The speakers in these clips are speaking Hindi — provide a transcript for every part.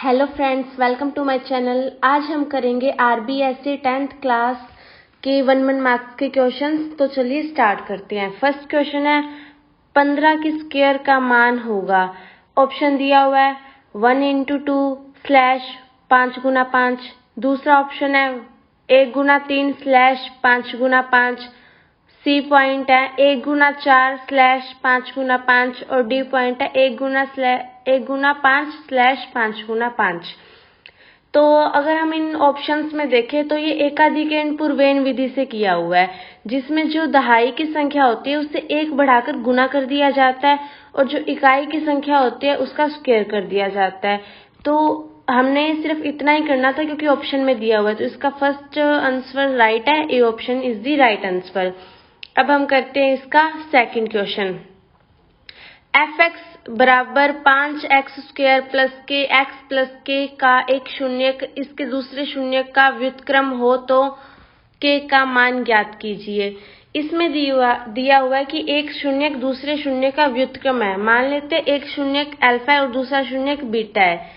Hello friends, welcome to my channel. आज हम करेंगे आरबीएससी 10th क्लास के 1 मार्क्स के क्वेश्चंस। तो चलिए स्टार्ट करते हैं। फर्स्ट क्वेश्चन है 15 की स्क्वायर का मान होगा। ऑप्शन दिया हुआ है 1 × 2 / 5 × 5। दूसरा ऑप्शन है 1 × 3 / 5 × 5। सी पॉइंट है 1 × 4 / 5 × 5 और डी पॉइंट है 1 × 5 / 5 × 5। तो अगर हम इन ऑप्शंस में देखें तो ये एकाधिकरण पूर्वेन विधि से किया हुआ है, जिसमें जो दहाई की संख्या होती है उससे 1 बढ़ाकर गुना कर दिया जाता है और जो इकाई की संख्या होती है उसका स्क्वायर कर दिया जाता है। तो हमने सिर्फ इतना ही करना था क्योंकि ऑप्शन में दिया हुआ है। तो इसका फर्स्ट आंसर राइट है, A option is the right answer. अब हम करते हैं इसका सेकंड क्वेश्चन। fx बराबर 5x² + kx + k का एक शून्यक इसके दूसरे शून्यक का व्युत्क्रम हो तो k का मान ज्ञात कीजिए। इसमें दिया हुआ है कि एक शून्यक दूसरे शून्यक का व्युत्क्रम है। मान लेते हैं एक शून्यक अल्फा है और दूसरा शून्यक बीटा है।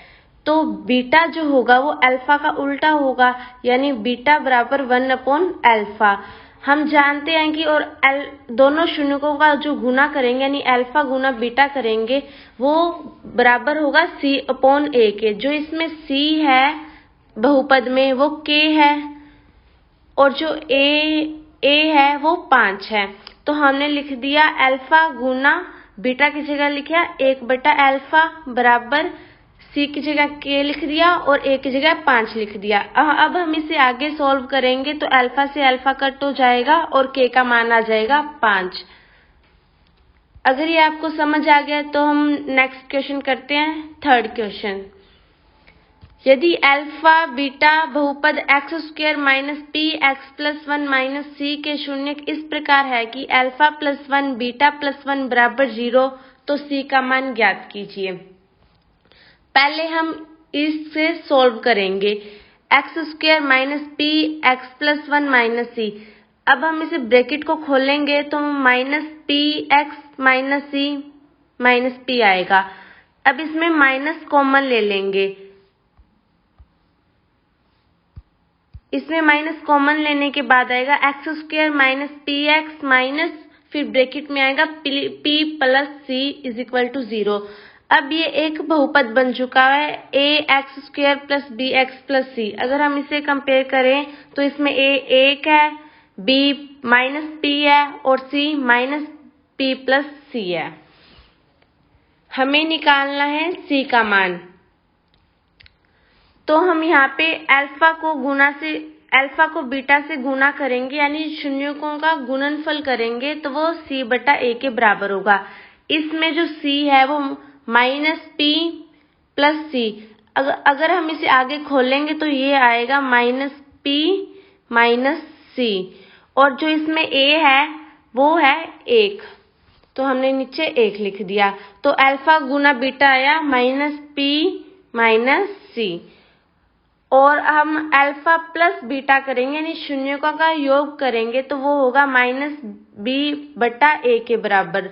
तो बीटा जो होगा वो अल्फा का उल्टा होगा, यानी बीटा बराबर 1/अल्फा। हम जानते हैं कि और दोनों शून्यकों का जो गुना करेंगे यानी अल्फा गुना बीटा करेंगे वो बराबर होगा c/a के। जो इसमें c है बहुपद में वो k है और जो a है वो 5 है। तो हमने लिख दिया अल्फा गुना बीटा की जगह लिखा 1/अल्फा बराबर c की जगह k लिख दिया और a की जगह 5 लिख दिया। अब हम इसे आगे सॉल्व करेंगे तो अल्फा से अल्फा कट हो जाएगा और k का मान आ जाएगा 5। अगर ये आपको समझ आ गया तो हम नेक्स्ट क्वेश्चन करते हैं। थर्ड क्वेश्चन, यदि अल्फा बीटा बहुपद x² - px + 1 - c के शून्यक इस प्रकार है कि अल्फा + 1 बीटा + 1 बराबर 0 तो c का मान ज्ञात कीजिए। पहले हम इससे सॉल्व करेंगे x² - px + 1 - c। अब हम इसे ब्रैकेट को खोलेंगे तो -px - c - p आएगा। अब इसमें माइनस कॉमन ले लेंगे। इसमें माइनस कॉमन लेने के बाद आएगा x² - px माइनस फिर ब्रैकेट में आएगा p + c = 0। अब ये एक बहुपद बन चुका है ax² + bx + c। अगर हम इसे कंपेयर करें तो इसमें a 1 है, b -p है और c -p + c है। हमें निकालना है c का मान। तो हम यहाँ पे अल्फा को बीटा से गुना करेंगे, यानी शून्यकों का गुणनफल करेंगे तो वो c/a के बराबर होगा। इसमें जो c है वो -p + c। अगर हम इसे आगे खोलेंगे तो ये आएगा -p - c और जो इसमें a है वो है 1। तो हमने नीचे 1 लिख दिया। तो अल्फा गुना बीटा आया -p - c और हम अल्फा प्लस बीटा करेंगे यानी शून्यकों का योग करेंगे तो वो होगा -b/a के बराबर।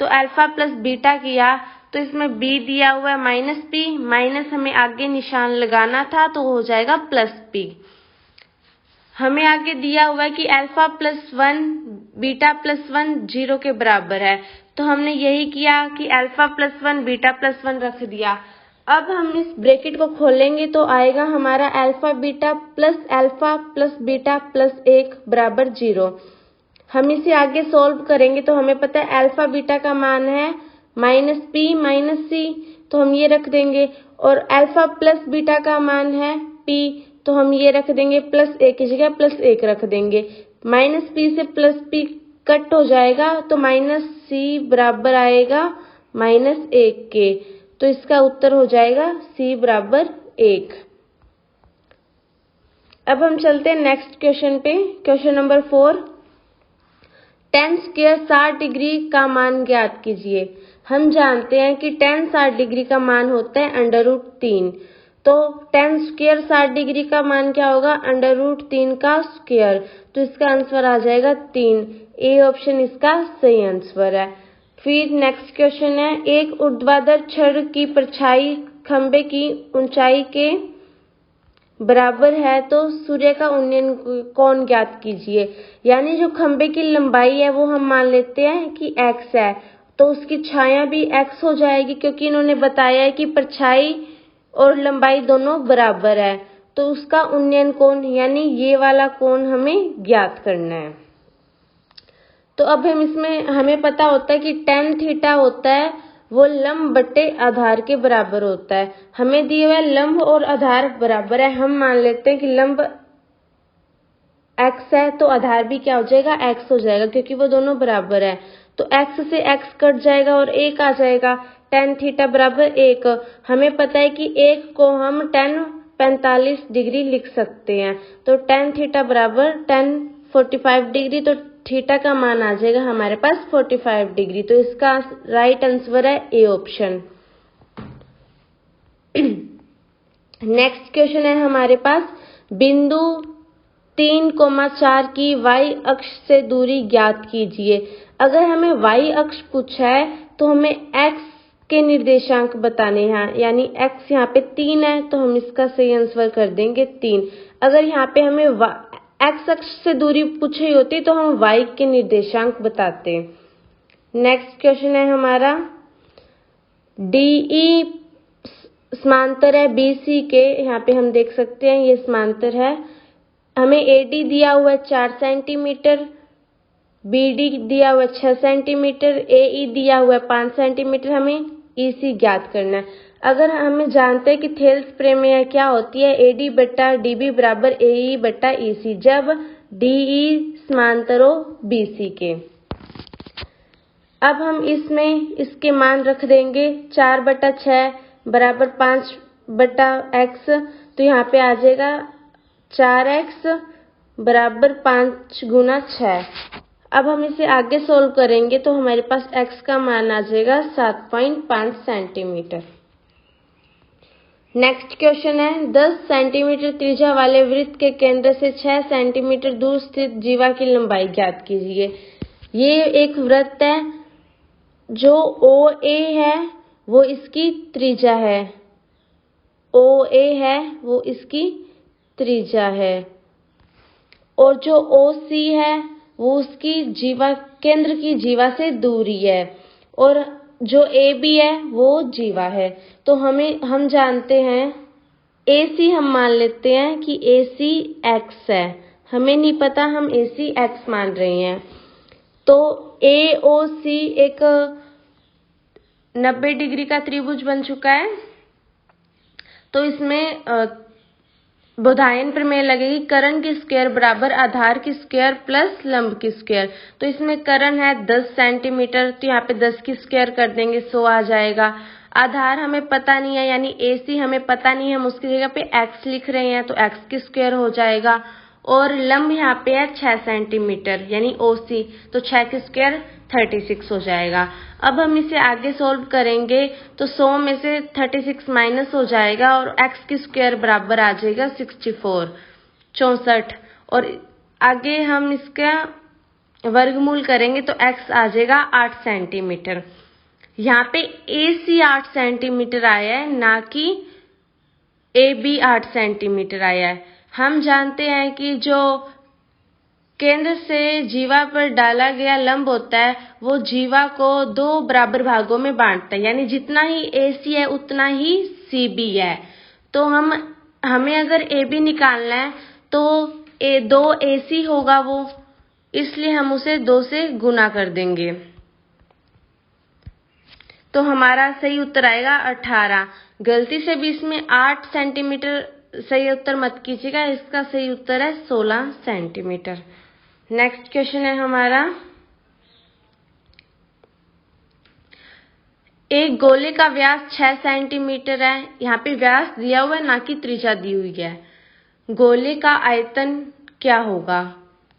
तो अल्फा प्लस बीटा किया तो इसमें b दिया हुआ है -p माइनस हमें आगे निशान लगाना था तो हो जाएगा +p। हमें आगे दिया हुआ है कि अल्फा + 1 बीटा + 1 0 के बराबर है। तो हमने यही किया कि अल्फा + 1 बीटा + 1 रख दिया। अब हम इस ब्रैकेट को खोलेंगे तो आएगा हमारा अल्फा बीटा + अल्फा + बीटा + 1 बराबर 0। हम इसे आगे सॉल्व करेंगे तो हमें पता है अल्फा बीटा का मान है -p - c, तो हम ये रख देंगे और अल्फा प्लस बीटा का मान है p, तो हम ये रख देंगे +1 की जगह +1 रख देंगे। -p से +p कट हो जाएगा तो -c बराबर आएगा -1 के। तो इसका उत्तर हो जाएगा c बराबर 1। अब हम चलते हैं नेक्स्ट क्वेश्चन पे। क्वेश्चन नंबर 4, tan² 60 डिग्री का मान ज्ञात कीजिए। हम जानते हैं कि tan 60 डिग्री का मान होता है √3। तो tan² 60 डिग्री का मान क्या होगा? √3 का स्क्वायर। तो इसका आंसर आ जाएगा 3। ए ऑप्शन इसका सही आंसर है। फिर नेक्स्ट क्वेश्चन है, एक ऊर्ध्वाधर छड़ की परछाई खंबे की ऊंचाई के बराबर है तो सूर्य का उन्नयन कोण ज्ञात कीजिए। यानी जो खंबे की लंबाई है वो हम मान लेते हैं कि x है, तो उसकी छाया भी x हो जाएगी, क्योंकि इन्होंने बताया है कि परछाई और लंबाई दोनों बराबर है, तो उसका उन्नयन कोण यानी ये वाला कोण हमें ज्ञात करना है। तो अब हमें पता होता है कि tan थीटा होता है वो लंब बटे आधार के बराबर होता है। हमें दिए हुए लंब और आधार बराबर है, हम मान लेते हैं कि लंब x है तो आधार भी क्या हो जाएगा, x हो जाएगा, क्योंकि वो दोनों बराबर है। तो x से x कट जाएगा और 1 आ जाएगा। tan थीटा बराबर 1। हमें पता है कि 1 को हम tan 45 डिग्री लिख सकते हैं, तो tan थीटा बराबर tan 45 डिग्री, तो थीटा का मान आ जाएगा हमारे पास 45 डिग्री। तो इसका राइट आंसर है ए ऑप्शन। नेक्स्ट क्वेश्चन है हमारे पास, बिंदु 3,4 की y अक्ष से दूरी ज्ञात कीजिए। अगर हमें y अक्ष पूछा है तो हमें x के निर्देशांक बताने हैं, यानी x यहाँ पे 3 है तो हम इसका सही आंसर कर देंगे 3। अगर यहाँ पे हमें x अक्ष से दूरी पूछी होती तो हम y के निर्देशांक बताते। नेक्स्ट क्वेश्चन है हमारा, DE समांतर है BC के, यहाँ पे हम देख सकते हैं ये समांतर है। हमें AD दिया हुआ है 4 सेंटीमीटर, BD दिया हुआ है 6 सेंटीमीटर, AE दिया हुआ है 5 सेंटीमीटर, हमें EC ज्ञात करना है। अगर हमें जानते हैं कि थेल्स प्रमेय क्या होती है, AD बट्टा DB बराबर AE बट्टा EC, जब DE समांतर हो BC के। अब हम इसमें इसके मान रख देंगे, 4/6 बराबर 5/x, तो यहाँ पे आ जाएगा 4x बराबर 5 गुना 6। अब हम इसे आगे सोल्व करेंगे तो हमारे पास x का मान आ जाएगा 7.5 सेंटीमीटर। नेक्स्ट क्वेश्चन है, 10 सेंटीमीटर त्रिज्या वाले वृत्त के केंद्र से 6 सेंटीमीटर दूर स्थित जीवा की लंबाई ज्ञात कीजिए। ये एक वृत्त है, जो OA है वो इसकी त्रिज्या है, OA है वो इसकी त्रिज्या है, और जो OC है वो उसकी जीवा केंद्र की जीवा से दूरी है, और जो AB है वो जीवा है। तो हम जानते हैं AC, हम मान लेते हैं कि AC x है, हमें नहीं पता, हम AC x मान रहे हैं। तो AOC एक 90 डिग्री का त्रिभुज बन चुका है, तो इसमें बोधायन प्रमेय लगेगी, कर्ण की स्क्वायर बराबर आधार की स्क्वायर प्लस लंब की स्क्वायर। तो इसमें कर्ण है 10 सेंटीमीटर, तो यहाँ पे 10 की स्क्वायर कर देंगे, 100 आ जाएगा। आधार हमें पता नहीं है, यानी AC हमें पता नहीं है, हम उसकी जगह पे x लिख रहे हैं, तो x की स्क्वायर हो जाएगा। और लंब यहाँ पे है 6 सेंटीमीटर यानी OC, तो 6 की स्क्वायर 36 हो जाएगा। अब हम इसे आगे सोल्व करेंगे तो 100 में से 36 माइनस हो जाएगा और x की स्क्वायर बराबर आ जाएगा 64, और आगे हम इसका वर्गमूल करेंगे तो x आ जाएगा 8 सेंटीमीटर। यहाँ पे AC 8 सेंटीमीटर आया है, ना कि AB 8 सेंटीमीटर आया है। हम जानते हैं कि जो केंद्र से जीवा पर डाला गया लंब होता है वो जीवा को 2 बराबर भागों में बांटता है, यानी जितना ही AC है उतना ही CB है। तो हमें अगर AB निकालना है तो 2 AC होगा वो, इसलिए हम उसे 2 से गुना कर देंगे, तो हमारा सही उत्तर आएगा 18। गलती से भी इसमें 8 सेंटीमीटर सही उत्तर मत कीजिएगा, इसका सही उत्तर है 16 सेंटीमीटर। नेक्स्ट क्वेश्चन है हमारा, एक गोले का व्यास 6 सेंटीमीटर है, यहाँ पे व्यास दिया हुआ है ना कि त्रिज्या दी हुई है। गोले का आयतन क्या होगा,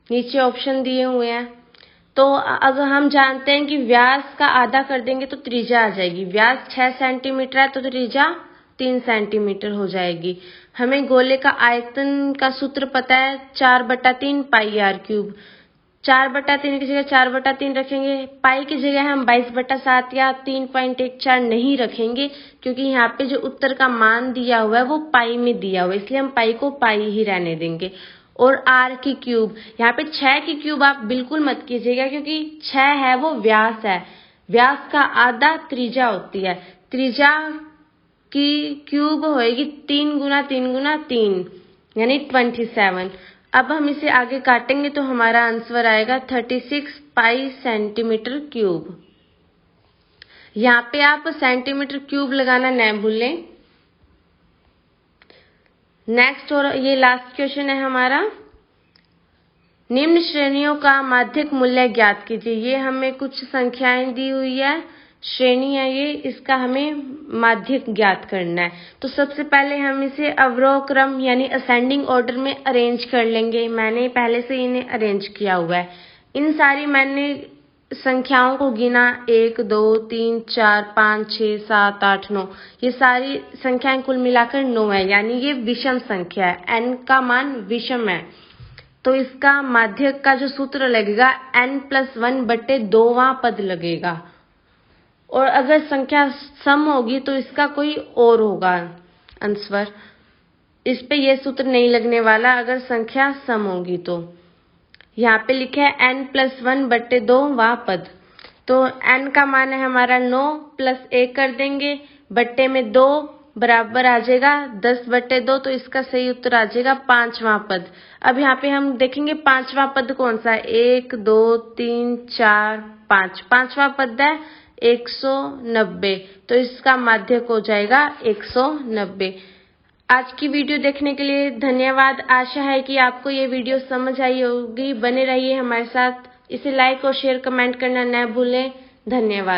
नीचे ऑप्शन दिए हुए हैं। तो अगर हम जानते हैं कि व्यास का आधा कर देंगे तो त्रिज्या आ जाएगी, व्यास 6 सेंटीमीटर है तो त्रिज्या 3 सेंटीमीटर हो जाएगी। हमें गोले का आयतन का सूत्र पता है, 4/3 पाई r क्यूब। 4/3 की जगह 4/3 रखेंगे। पाई की जगह हम 22/7 या 3.14 नहीं रखेंगे, क्योंकि यहाँ पे जो उत्तर का मान दिया हुआ है वो पाई में दिया हुआ है, इसलिए हम पाई को पाई ही रहने देंगे। और r की क्यूब, यहाँ पे 6 की क्यूब आप बिल्कुल मत कीजिएगा, क्योंकि 6 है वो व्यास है, व्यास का आधा त्रिज्या होती है। त्रिज्या की क्यूब होएगी 3 गुना 3 गुना 3 यानी 27। अब हम इसे आगे काटेंगे तो हमारा आंसर आएगा 36 पाई सेंटीमीटर क्यूब। यहाँ पे आप सेंटीमीटर क्यूब लगाना न भूलें। नेक्स्ट और ये लास्ट क्वेश्चन है हमारा, निम्न श्रेणियों का माध्यक मूल्य ज्ञात कीजिए। ये हमें कुछ संख्याएं दी हुई है, श्रेणी है ये, इसका हमें माध्यक ज्ञात करना है। तो सबसे पहले हम इसे अवरोह क्रम यानी असेंडिंग ऑर्डर में अरेंज कर लेंगे। मैंने पहले से इन्हें अरेंज किया हुआ है। इन सारी मैंने संख्याओं को गिना, 1 2 3 4 5 6 7 8 9, ये सारी संख्याएं कुल मिलाकर 9 है, यानी ये विषम संख्या है, n का मान विषम है। तो इसका माध्यक का जो सूत्र लगेगा n+1/2वां पद लगेगा। और अगर संख्या सम होगी तो इसका कोई और होगा आंसर, इस पे ये सूत्र नहीं लगने वाला अगर संख्या सम होगी तो। यहाँ पे लिखे है n+1/2वां पद, तो n का मान है हमारा 9 + 1 कर देंगे, बट्टे में 2 बराबर आ जाएगा 10/2, तो इसका सही उत्तर आ जाएगा 5वां पद। अब यहाँ पे हम देखेंगे 5वां पद कौन सा है, 1 2 3 4 5, 5वां पद है 190, तो इसका माध्यक हो जाएगा 190। आज की वीडियो देखने के लिए धन्यवाद। आशा है कि आपको ये वीडियो समझ आई होगी। बने रहिए हमारे साथ, इसे लाइक और शेयर कमेंट करना न भूलें। धन्यवाद।